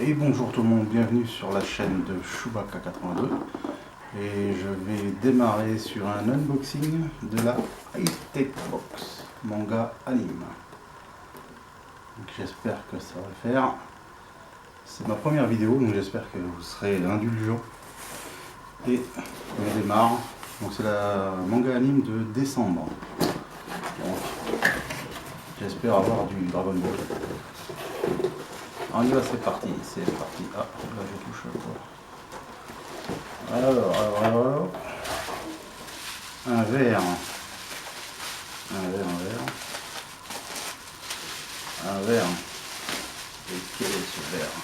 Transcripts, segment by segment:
Et bonjour tout le monde, bienvenue sur la chaîne de Chewbacca82 et je vais démarrer sur un unboxing de la High-Tech Box manga anime. J'espère que ça va le faire. C'est ma première vidéo, donc j'espère que vous serez indulgents. Et on démarre. Donc c'est la manga anime de décembre. J'espère avoir du Dragon Ball. On y va, c'est parti, c'est parti. Ah, là je touche quoi. Alors. Un verre. Et quel est ce verre?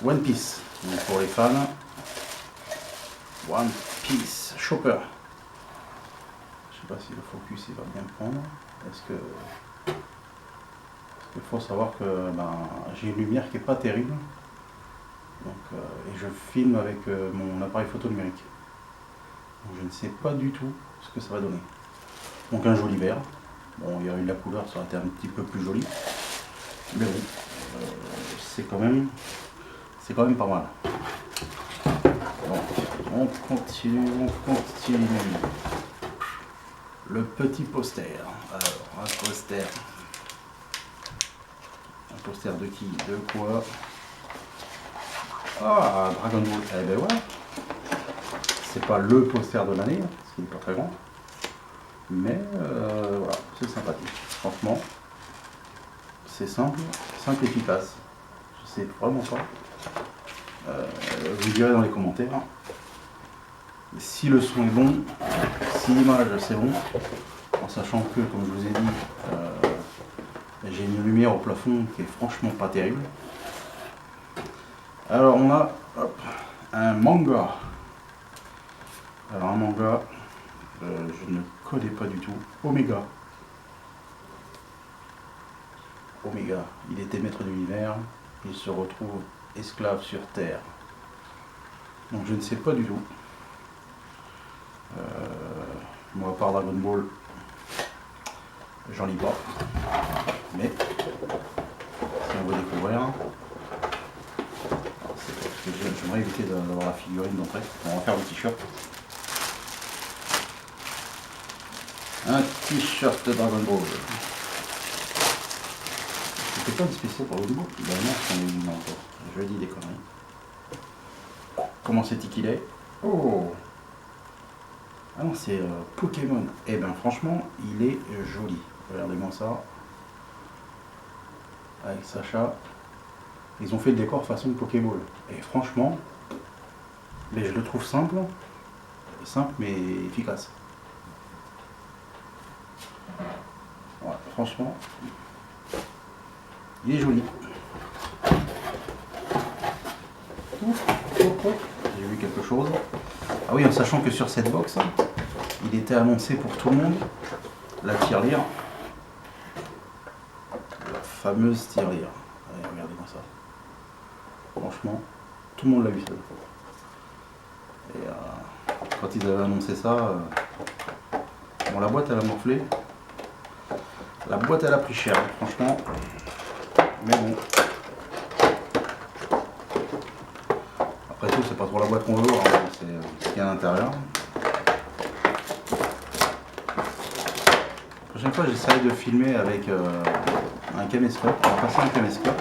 One Piece. Donc pour les fans. One Piece. Chopper. Je sais pas si le focus il va bien prendre. Parce qu'il faut savoir que j'ai une lumière qui est pas terrible. Donc, et je filme avec mon appareil photo numérique. Donc je ne sais pas du tout ce que ça va donner. Donc un joli verre. Bon, il y a eu la couleur, ça aurait été un petit peu plus joli. Mais bon, c'est quand même pas mal. Donc, on continue. Le petit poster. Alors, un poster de qui? De quoi? Ah, Dragon Ball. Eh ben voilà. C'est pas le poster de l'année, parce qu'il n'est pas très grand. Mais voilà, c'est sympathique. Franchement, c'est simple efficace. Je sais vraiment pas. Vous direz dans les commentaires si le son est bon, si l'image c'est bon, en sachant que, comme je vous ai dit, j'ai une lumière au plafond qui est franchement pas terrible. Alors on a un manga. Alors un manga, je ne connais pas du tout. Omega, il était maître de l'univers, il se retrouve esclave sur Terre. Donc je ne sais pas du tout. Moi, à part Dragon Ball, j'en lis pas. Mais si on veut découvrir, j'aimerais éviter d'avoir la figurine d'entrée. On va faire le t-shirt. Un t-shirt de Dragon Ball. C'était pas une spéciale pour Dragon Ball. Ben non, j'en ai une encore. Je dis des conneries. Comment c'est-il qu'il est? Oh! Ah non, c'est Pokémon. Eh ben franchement, il est joli. Regardez-moi ça. Avec Sacha. Ils ont fait le décor façon Pokéball. Et franchement, mais je le trouve simple mais efficace. Ouais, franchement, il est joli. J'ai vu quelque chose. Ah oui, en sachant que sur cette box, il était annoncé pour tout le monde la tirelire. La fameuse tirelire. Allez, regardez-moi ça. Franchement, tout le monde l'a vu ça. Et quand ils avaient annoncé ça, bon, la boîte elle a morflé. La boîte elle a pris cher, franchement. Mais bon. Après tout, c'est pas trop la boîte qu'on veut voir, hein, c'est ce qu'il y a à l'intérieur. La prochaine fois, j'essaierai de filmer avec un caméscope. On va passer un caméscope.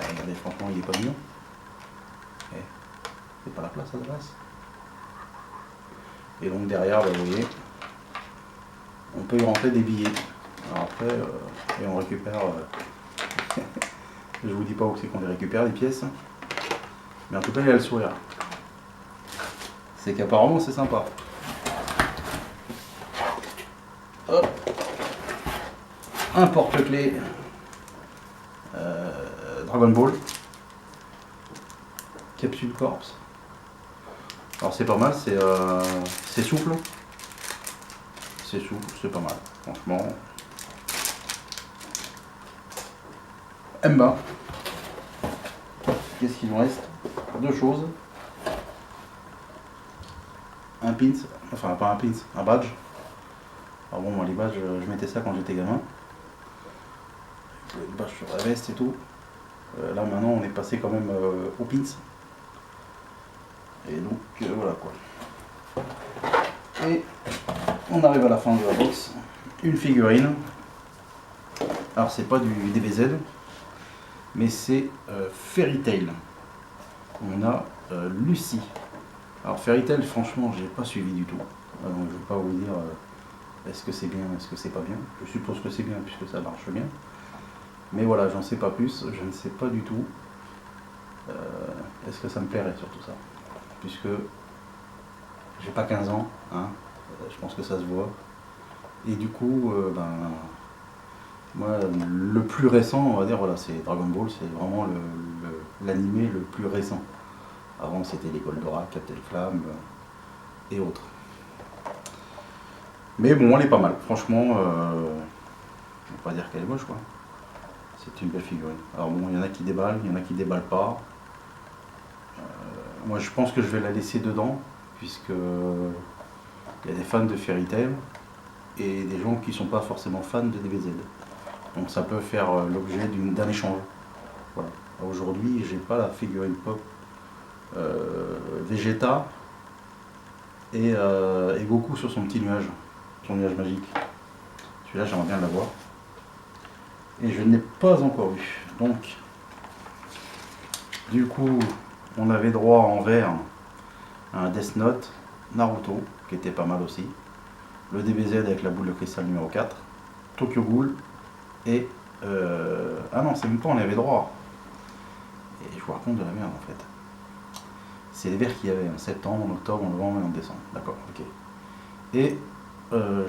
Regardez, franchement, il est pas mignon. C'est pas la place à la base. Et donc derrière, vous voyez, on peut y rentrer des billets. Alors après, et on récupère. Je vous dis pas où c'est qu'on les récupère les pièces. Mais en tout cas, il y a le sourire. C'est qu'apparemment, c'est sympa. Hop. Un porte-clés Dragon Ball. Capsule Corps. Alors c'est pas mal, c'est souple. C'est souple, c'est pas mal. Franchement. Mba. Qu'est-ce qu'il nous reste? Deux choses. Un pins, enfin pas un pins, un badge. Alors bon, moi, les badges, je mettais ça quand j'étais gamin. Les badges sur la veste et tout. Là maintenant on est passé quand même aux pins. Et donc voilà quoi. Et on arrive à la fin de la box. Une figurine. Alors c'est pas du DBZ, mais c'est Fairy Tail. On a Lucie. Alors Fairy Tail, franchement, j'ai pas suivi du tout. Donc je vais pas vous dire est-ce que c'est bien, est-ce que c'est pas bien. Je suppose que c'est bien puisque ça marche bien. Mais voilà, j'en sais pas plus, je ne sais pas du tout. Est-ce que ça me plairait surtout ça? Puisque j'ai pas 15 ans, hein, je pense que ça se voit. Et du coup, moi, le plus récent, on va dire, voilà, c'est Dragon Ball, c'est vraiment l'animé le plus récent. Avant, c'était les Goldorak, Captain Flamme et autres. Mais bon, elle est pas mal. Franchement, on va pas dire qu'elle est moche, quoi. C'est une belle figurine. Alors bon, il y en a qui déballent, il y en a qui déballent pas. Moi, je pense que je vais la laisser dedans, puisque il y a des fans de Fairy Tail et des gens qui ne sont pas forcément fans de DBZ. Donc ça peut faire l'objet d'un échange. Voilà. Aujourd'hui, j'ai pas la figurine pop Vegeta et Goku sur son petit nuage, son nuage magique. Celui-là, j'aimerais bien l'avoir. Et je ne l'ai pas encore vu. Donc, du coup, on avait droit en vert à un Death Note, Naruto, qui était pas mal aussi, le DBZ avec la boule de cristal numéro 4, Tokyo Ghoul, et... ah non, c'est même pas on avait droit. Et je vous raconte de la merde en fait. C'est les verts qu'il y avait en septembre, en octobre, en novembre et en décembre. D'accord, ok. Et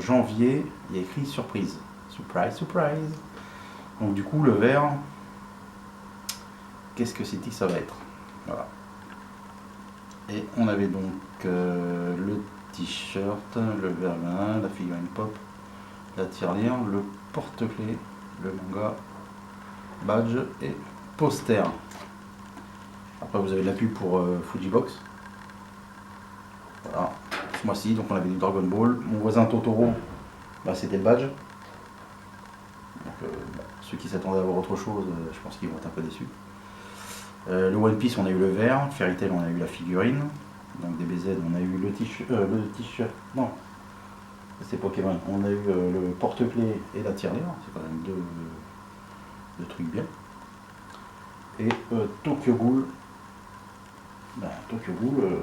janvier, il y a écrit surprise. Surprise, surprise. Donc du coup, le vert, qu'est-ce que c'est que ça va être? Voilà. Et on avait donc le t-shirt, le vermin, la figurine pop, la tirelire, le porte-clés, le manga, badge et poster. Après vous avez de la pub pour Fujibox. Voilà, ce mois-ci, donc on avait du Dragon Ball. Mon voisin Totoro, c'était le badge. Donc ceux qui s'attendaient à voir autre chose, je pense qu'ils vont être un peu déçus. Le One Piece, on a eu le vert. Fairy Tail, on a eu la figurine. Donc DBZ, on a eu le t-shirt. Non, c'est Pokémon. On a eu le porte-clés et la tirelire. C'est quand même deux trucs bien. Et Tokyo Ghoul. Tokyo Ghoul,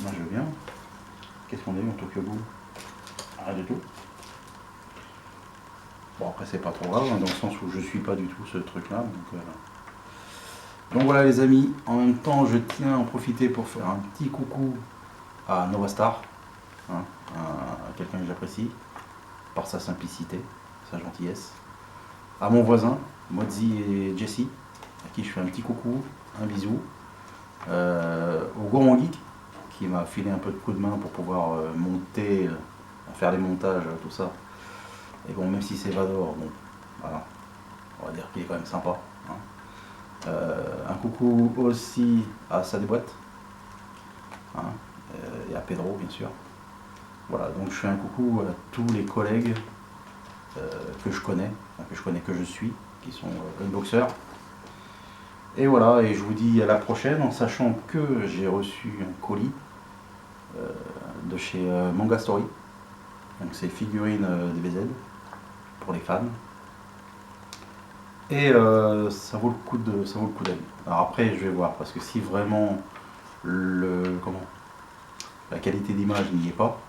moi je veux bien. Qu'est-ce qu'on a eu en Tokyo Ghoul? Rien du tout. Bon, après c'est pas trop grave, hein, dans le sens où je suis pas du tout ce truc-là. Donc voilà les amis, en même temps je tiens à en profiter pour faire un petit coucou à Novastar, hein, à quelqu'un que j'apprécie, par sa simplicité, sa gentillesse. À mon voisin, Mozzi et Jessie, à qui je fais un petit coucou, un bisou. Au Gourmand Geek, qui m'a filé un peu de coup de main pour pouvoir monter, faire les montages, tout ça. Et bon, même si c'est Vador, bon, voilà, on va dire qu'il est quand même sympa. Hein. Un coucou aussi à Sa Déboîte, hein, et à Pedro, bien sûr. Voilà, donc je fais un coucou à tous les collègues que je connais, que je suis, qui sont unboxeurs. Et voilà, et je vous dis à la prochaine, en sachant que j'ai reçu un colis de chez Manga Story. Donc c'est figurines DBZ pour les fans. Et ça vaut le coup d'œil. Alors après je vais voir, parce que si vraiment la qualité d'image n'y est pas,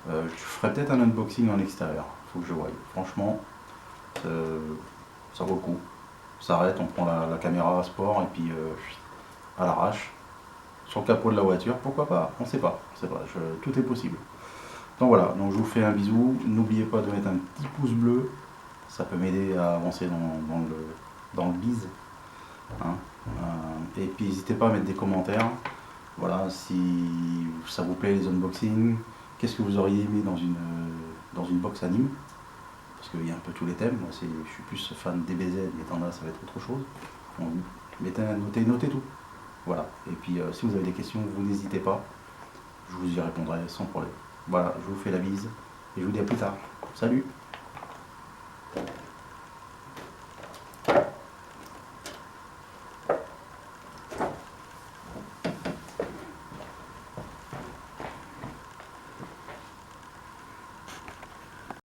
je ferai peut-être un unboxing en extérieur. Faut que je voie. Franchement, ça vaut le coup. On s'arrête, on prend la caméra sport et puis à l'arrache, sur le capot de la voiture, pourquoi pas, on sait pas, tout est possible. Donc voilà, donc je vous fais un bisou, n'oubliez pas de mettre un petit pouce bleu, ça peut m'aider à avancer dans le bise. Hein. Et puis n'hésitez pas à mettre des commentaires, voilà, si ça vous plaît les unboxings, qu'est-ce que vous auriez aimé dans une box anime. Parce qu'il y a un peu tous les thèmes, moi je suis plus fan DBZ, mais étant là ça va être autre chose. Notez tout. Voilà, et puis si vous avez des questions, vous n'hésitez pas, je vous y répondrai sans problème. Voilà, je vous fais la bise, Et je vous dis à plus tard. Salut!